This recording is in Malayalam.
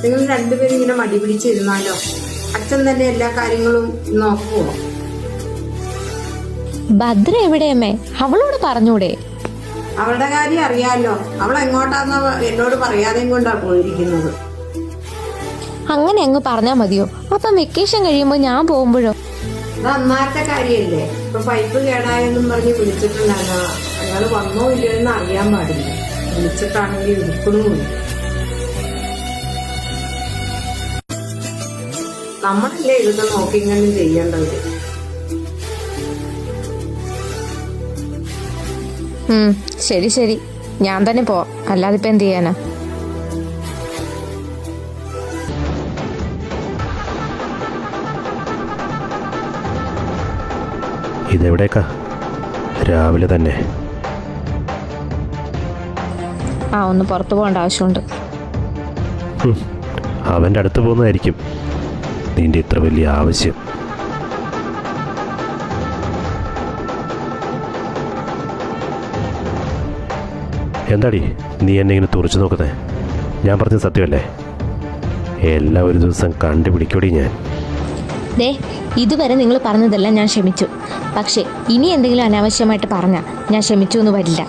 നിങ്ങൾ രണ്ടുപേരും ഇങ്ങനെ മടി പിടിച്ചിരുന്നാലോ? അച്ഛൻ തന്നെ എല്ലാ കാര്യങ്ങളും നോക്കുവോ? ഭദ്ര എവിടെയമ്മേ? അവളോട് പറഞ്ഞൂടെ? അവളുടെ കാര്യം അറിയാലോ. അവൾ എങ്ങോട്ടാന്ന് എന്നോട് പറയാതെയും കൊണ്ടാ പോയിരിക്കുന്നത്. അങ്ങനെ അങ്ങ് പറഞ്ഞാ മതിയോ? അപ്പം വെക്കേഷൻ കഴിയുമ്പോ ഞാൻ പോകുമ്പോഴോ? അത് അന്നാരത്തെ കാര്യല്ലേ. ഇപ്പൊ പൈപ്പ് കേടായെന്നും പറഞ്ഞ് വിളിച്ചിട്ടുണ്ടായിരുന്ന അയാൾ വന്നോ ഇല്ലയോ എന്ന് അറിയാൻ പാടില്ല. വിളിച്ചിട്ടാണെങ്കിൽ വിളിക്കണമില്ല. നമ്മളല്ലേ ഇതൊക്കെ നോക്കി ഇങ്ങനെ ചെയ്യേണ്ടത്. ശരി ശരി, ഞാൻ തന്നെ പോവാം. അല്ലാതെ ഇപ്പൊ എന്ത് ചെയ്യാനാ? ഇതെവിടേക്കാ രാവിലെ തന്നെ? ഒന്ന് പുറത്തു പോകേണ്ട ആവശ്യമുണ്ട്. അവൻ്റെ അടുത്ത് പോകുന്നതായിരിക്കും നിന്റെ ഇത്ര വലിയ ആവശ്യം. എന്താടി നീ എന്നെ ഇങ്ങനെ തുറച്ചു നോക്കുന്നേ? ഞാൻ പറഞ്ഞ സത്യമല്ലേ? എല്ലാം ഒരു ദിവസം കണ്ടുപിടിക്കൂടി ഞാൻ. ദേ, ഇതുവരെ നിങ്ങൾ പറഞ്ഞതെല്ലാം ഞാൻ ക്ഷമിച്ചു. പക്ഷേ ഇനി എന്തെങ്കിലും അനാവശ്യമായിട്ട് പറഞ്ഞാൽ ഞാൻ ക്ഷമിച്ചു എന്ന് വരില്ല.